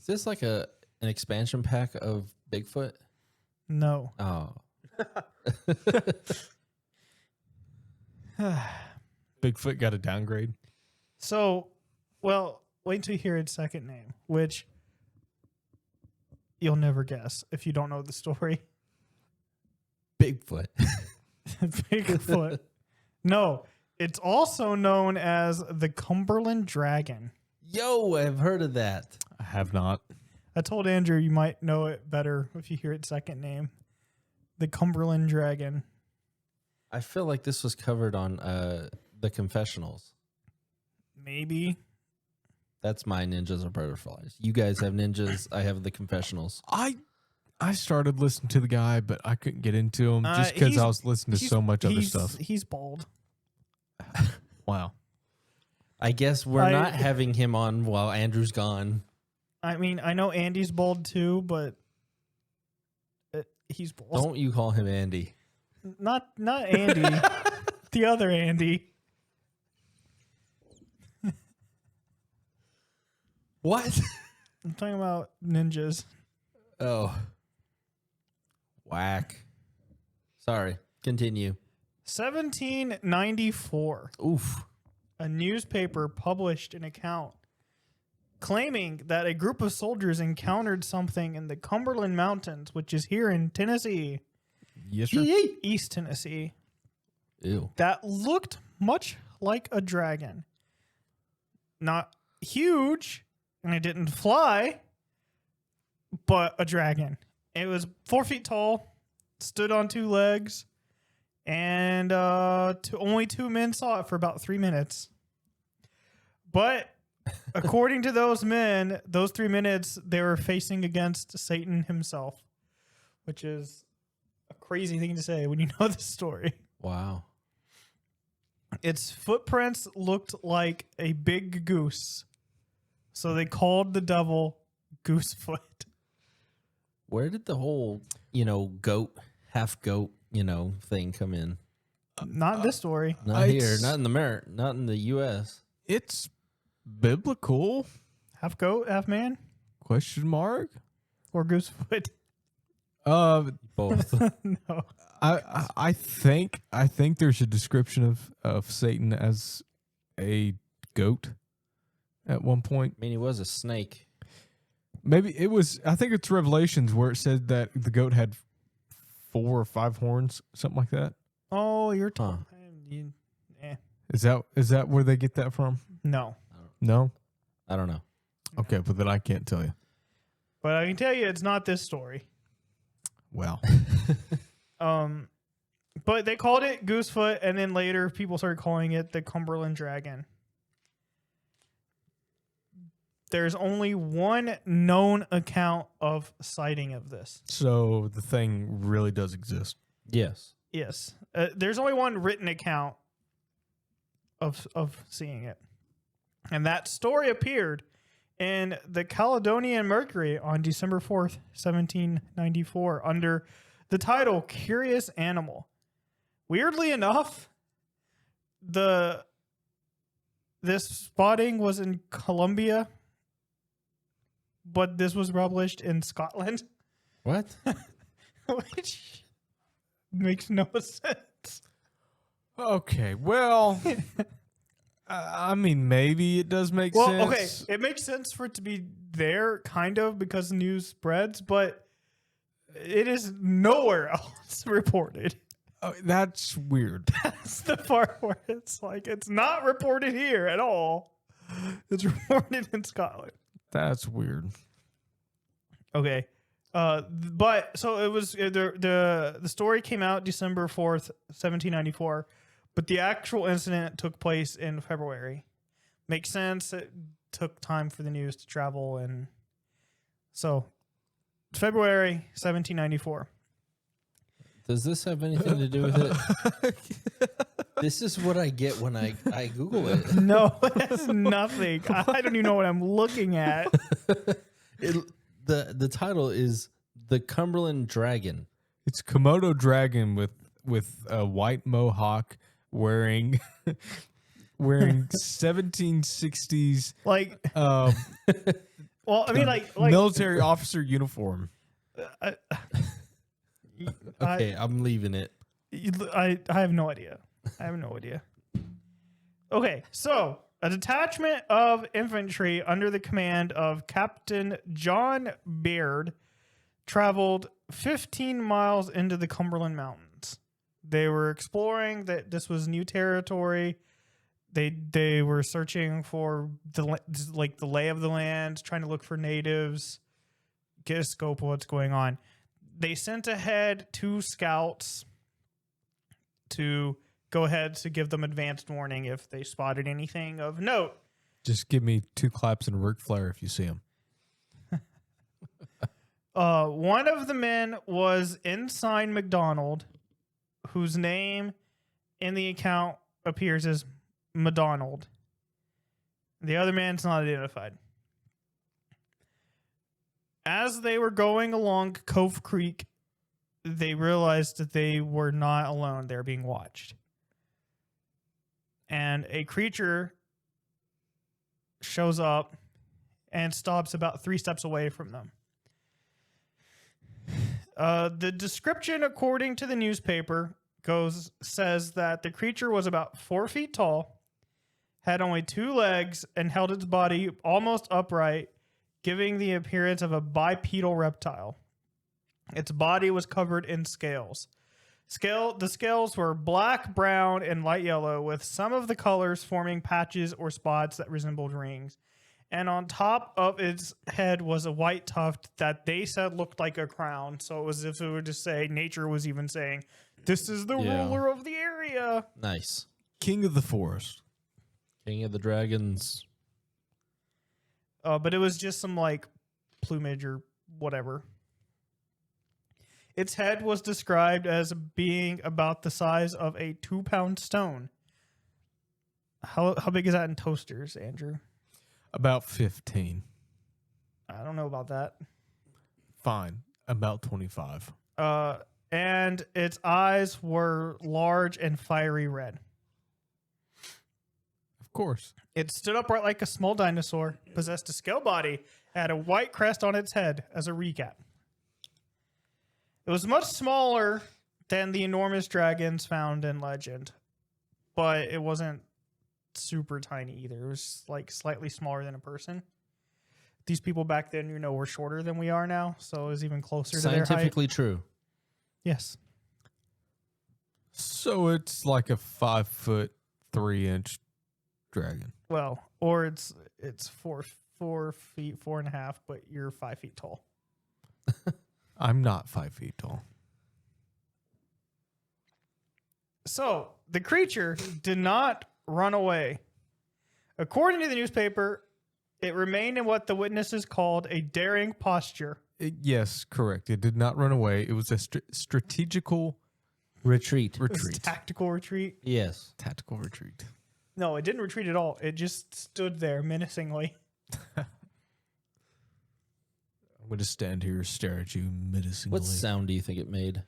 this like an expansion pack of Bigfoot? No. Oh. Bigfoot got a downgrade. So, well, wait until you hear its second name, which you'll never guess if you don't know the story. Bigfoot. Bigfoot. No, it's also known as the Cumberland Dragon. Yo, I've heard of that. I have not. I told Andrew you might know it better if you hear its second name. The Cumberland Dragon. I feel like this was covered on the confessionals. Maybe. That's my ninjas or butterflies. You guys have ninjas. I have the confessionals. I started listening to the guy, but I couldn't get into him just because I was listening to so much other stuff. He's bald. Wow. I guess we're not having him on while Andrew's gone. I mean, I know Andy's bald too, but he's bald. Don't you call him Andy. Not Andy. The other Andy. What? I'm talking about ninjas. Oh. Whack. Sorry. Continue. 1794. Oof. A newspaper published an account claiming that a group of soldiers encountered something in the Cumberland Mountains, which is here in Tennessee. Yes, sir. East Tennessee. Ew. That looked much like a dragon. Not huge, and it didn't fly, but a dragon. It was 4 feet tall, stood on 2 legs, and only 2 men saw it for about 3 minutes. But according to those men, those 3 minutes, they were facing against Satan himself, which is a crazy thing to say when you know the story. Wow. Its footprints looked like a big goose, so they called the devil Goosefoot. Where did the whole, goat, half goat, thing come in? Not in this story. Not here. Not in not in the U.S. It's biblical? Half goat, half man, Question mark? or Goosefoot? Both. No. I think there's a description of Satan as a goat at one point. I mean, he was a snake. Maybe it was. I think it's Revelations where it said that the goat had 4 or 5 horns, something like that. Oh, you're talking. Is that where they get that from? No. No. I don't know. Okay, but then I can't tell you. But I can tell you it's not this story. Well, but they called it Goosefoot, and then later people started calling it the Cumberland Dragon. There's only one known account of sighting of this. so the thing really does exist. Yes. Yes. There's only one written account of seeing it. And that story appeared in the Caledonian Mercury on December 4th, 1794, under the title Curious Animal. Weirdly enough, this spotting was in Colombia, but this was published in Scotland. What? Which makes no sense. Okay, well, I mean, maybe it does make sense. Well, okay, it makes sense for it to be there, kind of, because the news spreads, but it is nowhere else reported. Oh, that's weird. That's the part where it's like, it's not reported here at all. It's reported in Scotland. That's weird. Okay. But so it was the story came out December 4th, 1794, but the actual incident took place in February. Makes sense. It took time for the news to travel, and so February 1794. Does this have anything to do with it? This is what I get when I Google it. No, it has nothing. I don't even know what I'm looking at. The title is The Cumberland Dragon. It's Komodo dragon with a white mohawk wearing 1760s Like, Well, I mean, like military officer uniform. Okay, I'm leaving it. I have no idea. Okay, so a detachment of infantry under the command of Captain John Baird traveled 15 miles into the Cumberland Mountains. They were exploring that this was new territory. They were searching for the lay of the land, trying to look for natives, get a scope of what's going on. They sent ahead 2 scouts to go ahead to give them advanced warning if they spotted anything of note. Just give me 2 claps and a Ric Flair if you see him. One of the men was Ensign McDonald, whose name in the account appears as McDonald. The other man's not identified. As they were going along Cove Creek, they realized that they were not alone. They were being watched. And a creature shows up and stops about 3 steps away from them. The description, according to the newspaper, says that the creature was about 4 feet tall, had only 2 legs, and held its body almost upright, giving the appearance of a bipedal reptile. Its body was covered in scales. The scales were black, brown, and light yellow, with some of the colors forming patches or spots that resembled rings. And on top of its head was a white tuft that they said looked like a crown. So it was as if it were to say, nature was even saying, this is the ruler of the area. Nice. King of the forest. King of the dragons. But it was just some like plumage or whatever. Its head was described as being about the size of a 2-pound stone. How big is that in toasters, Andrew? About 15. I don't know about that. Fine. About 25. And its eyes were large and fiery red. Of course. It stood upright like a small dinosaur, possessed a scale body, had a white crest on its head as a recap. It was much smaller than the enormous dragons found in legend, but it wasn't super tiny either. It was like slightly smaller than a person. These people back then, were shorter than we are now, so it was even closer to their height. Scientifically true. Yes. So it's like a 5'3" dragon. Well, or it's 4 feet, 4.5, but you're 5 feet tall. I'm not 5 feet tall. So the creature did not run away. According to the newspaper, it remained in what the witnesses called a daring posture. Yes, correct. It did not run away. It was a strategical Retreat. It was a tactical retreat. Yes. Tactical retreat. No, it didn't retreat at all. It just stood there menacingly. I'm going to stand here and stare at you menacingly. What sound do you think it made?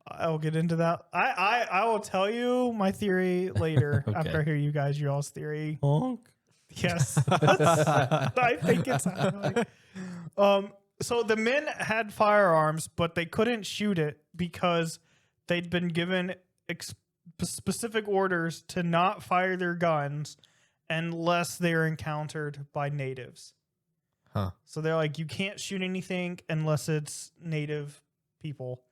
I'll get into that. I will tell you my theory later Okay. after I hear you guys, y'all's theory. Honk. Yes. I think it's so the men had firearms, but they couldn't shoot it because they'd been given specific orders to not fire their guns unless they're encountered by natives. Huh. So they're like, you can't shoot anything unless it's native people.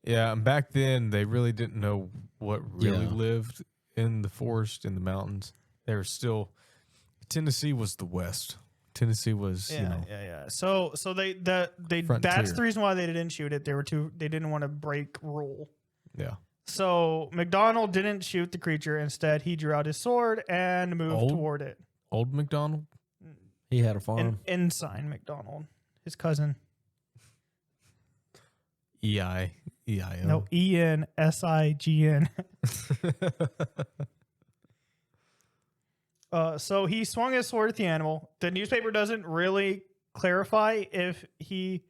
Yeah, and back then they really didn't know what really Yeah. lived in the forest, in the mountains. They were still... Tennessee was the West. Tennessee was, Yeah. So they that's Frontier. the reason why they didn't shoot it. They didn't want to break rule. Yeah. So McDonald didn't shoot the creature. Instead, he drew out his sword and moved toward it. Old McDonald? He had a farm. Ensign McDonald, his cousin. E-I-E-I-O. No, ENSIGN. So he swung his sword at the animal. The newspaper doesn't really clarify if he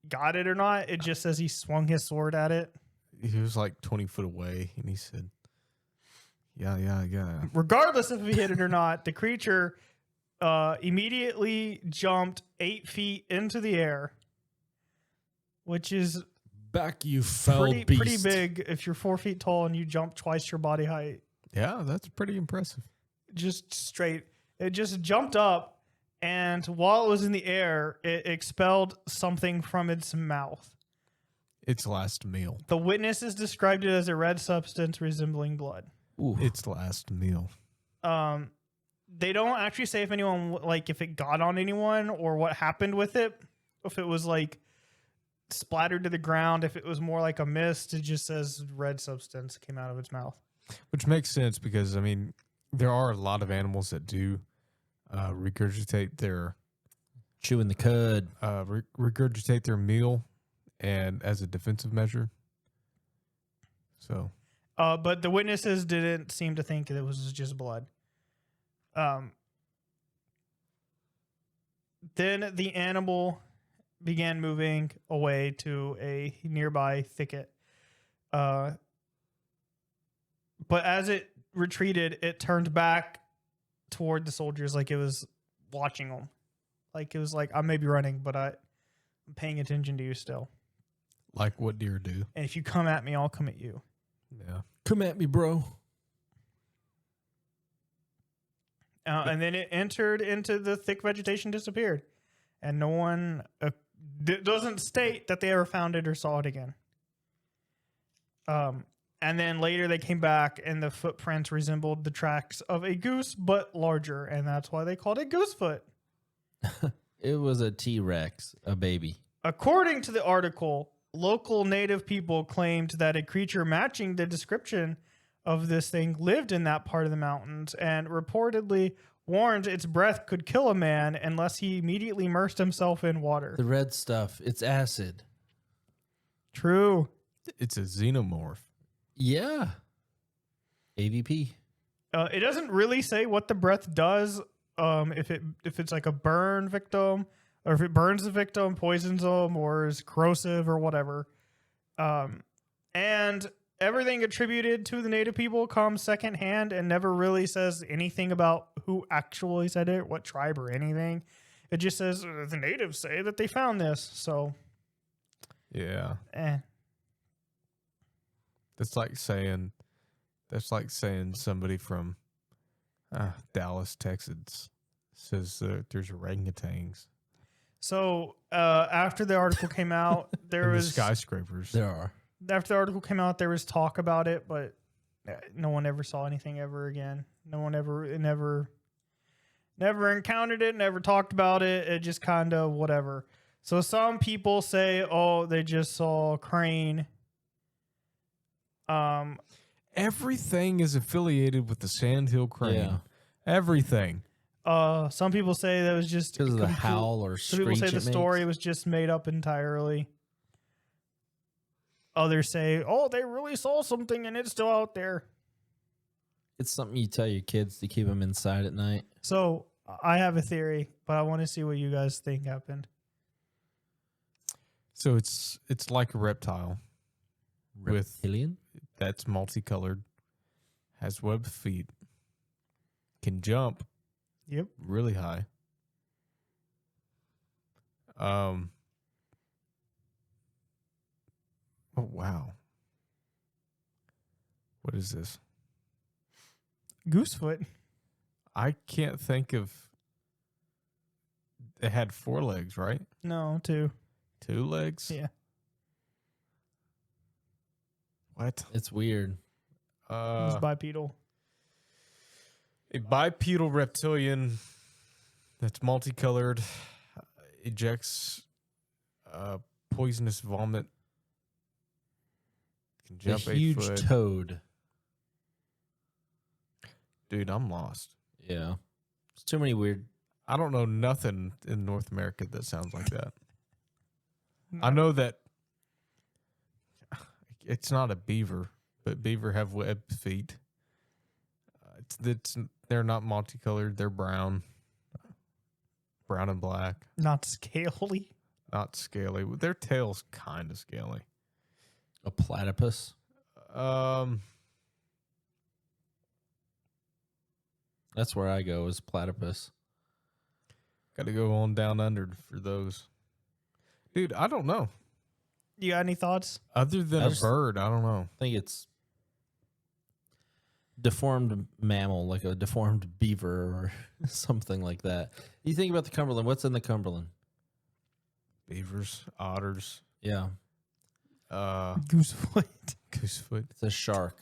got it or not. It just says he swung his sword at it. He was like 20 foot away, and he said, yeah. Regardless if he hit it or not, the creature immediately jumped 8 feet into the air, which is Back, you foul beast. pretty big if you're 4 feet tall and you jump twice your body height. Yeah, that's pretty impressive. Just straight. It just jumped up, and while it was in the air, it expelled something from its mouth. Its last meal. The witnesses described it as a red substance resembling blood. Ooh. Its last meal. They don't actually say if anyone, like, if it got on anyone or what happened with it. If it was like splattered to the ground, if it was more like a mist, it just says red substance came out of its mouth. Which makes sense because, I mean, there are a lot of animals that do regurgitate their Chewing the cud. regurgitate their meal and as a defensive measure. So, But the witnesses didn't seem to think it was just blood. Then the animal began moving away to a nearby thicket. But as it retreated, it turned back toward the soldiers like it was watching them. Like it was like, I may be running, but I'm paying attention to you still. like what deer do. And if you come at me, I'll come at you. Yeah. Come at me, bro. And then it entered into the thick vegetation, disappeared. And no one doesn't state that they ever found it or saw it again. And then later they came back and the footprints resembled the tracks of a goose, but larger. And that's why they called it Goosefoot. It was a T-Rex, a baby. According to the article, local native people claimed that a creature matching the description of this thing lived in that part of the mountains and reportedly warned its breath could kill a man unless he immediately immersed himself in water. The red stuff. It's acid. True. It's a xenomorph. Yeah. AVP. It doesn't really say what the breath does. If it's like a burn victim, or if it burns the victim, poisons them, or is corrosive or whatever. And everything attributed to the native people comes secondhand and never really says anything about who actually said it, what tribe or anything. It just says the natives say that they found this. So, Yeah. eh. That's like saying somebody from Dallas, Texas says there's orangutans. So after the article came out, there and was the skyscrapers. There are. after the article came out, there was talk about it, but no one ever saw anything ever again. No one never encountered it, never talked about it. It just kind of whatever. So some people say, oh, they just saw a crane. Everything is affiliated with the Sandhill Crane. Yeah. Everything. Some people say that was just Because of the howl or Some screech people say the it story makes. was just made up entirely. Others say, oh, they really saw something and it's still out there. It's something you tell your kids to keep them inside at night. So I have a theory, but I want to see what you guys think happened. So it's like a reptile Reptilian? that's multicolored, has webbed feet, can jump Yep. really high. Oh wow. What is this? Goosefoot. I can't think of. It had 4 legs, right? No, 2. 2 legs? Yeah. What? It's weird. It was bipedal. A bipedal reptilian that's multicolored ejects poisonous vomit. Can A jump 8 huge foot. toad. Dude, I'm lost. Yeah. It's too many weird. I don't know nothing in North America that sounds like that. I know that it's not a beaver, but beaver have webbed feet. They're not multicolored. They're brown and black, Not scaly. not scaly. Their tail's kind of scaly. A platypus. That's where I go is platypus. Got to go on down under for those. Dude, I don't know. You got any thoughts? Other than I a just- bird, I don't know. I think it's deformed mammal, like a deformed beaver or something like that. You think about the Cumberland. What's in the Cumberland? Beavers, otters, Yeah, Goosefoot. goosefoot. it's a shark.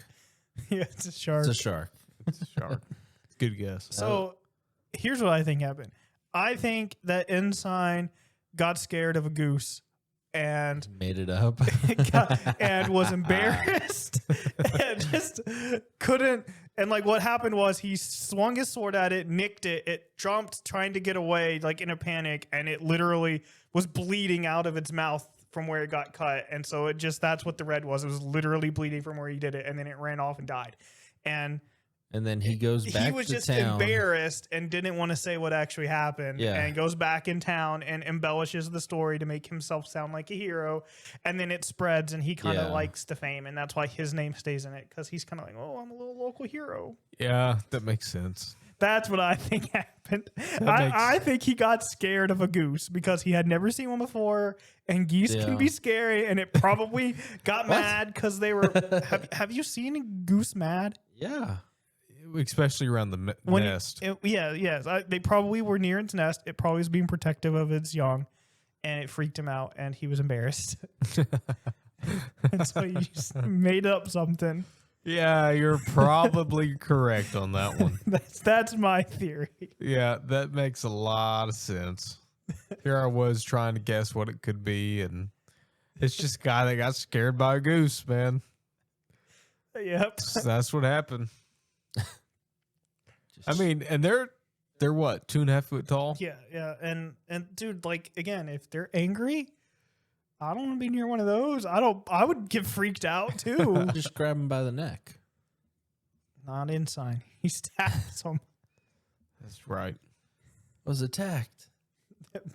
Yeah, it's a shark. It's a shark. It's a shark. Good guess. So here's what I think happened. I think that Ensign got scared of a goose and Made it up. and was embarrassed and just couldn't. And like what happened was he swung his sword at it, nicked it. It jumped, trying to get away, like in a panic, and it literally was bleeding out of its mouth from where it got cut. And so it just that's what the red was. It was literally bleeding from where he did it, and then it ran off and died. And And then he goes back he was to just town. embarrassed and didn't want to say what actually happened. Yeah. And goes back in town and embellishes the story to make himself sound like a hero. And then it spreads and he kind of Yeah. likes the fame. And that's why his name stays in it, because he's kind of like, oh, I'm a little local hero. Yeah, that makes sense. That's what I think happened. makes- I think he got scared of a goose because he had never seen one before, and geese Yeah. can be scary, and it probably got What? mad because they were. Have you seen a goose mad? Yeah. Especially around the nest. They probably were near its nest. It probably was being protective of its young, and it freaked him out, and he was embarrassed. And so he just made up something. Yeah, you're probably correct on that one. That's my theory. Yeah, that makes a lot of sense. Here I was trying to guess what it could be, and it's just a guy that got scared by a goose, man. Yep. That's what happened. I mean, and they're what, 2.5 foot tall? Yeah, and dude, like again, if they're angry, I don't want to be near one of those. I would get freaked out too. Just grab him by the neck. Not Ensign. He stabs him, That's right. Was attacked.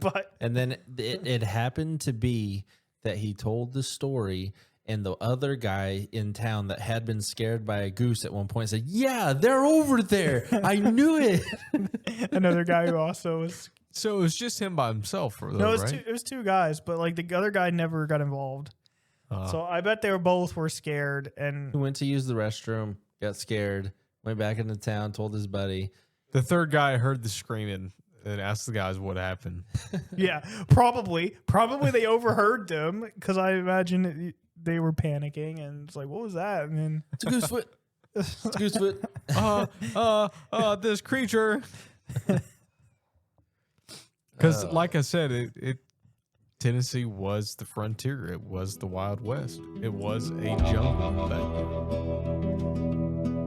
but And then it happened to be that he told the story, and the other guy in town that had been scared by a goose at one point said, "Yeah, they're over there. I knew it." another guy who also was. So it was just him by himself, though, No, right? it was two guys, but like the other guy never got involved. So I bet they were scared, and He went to use the restroom, got scared, went back into town, told his buddy. The third guy heard the screaming and asked the guys what happened. yeah, probably they overheard them because I imagine they were panicking and it's like, what was that? And then It's a goosefoot. It's a goosefoot. This creature. Because, like I said, Tennessee was the frontier. It was the Wild West. It was a jungle back then.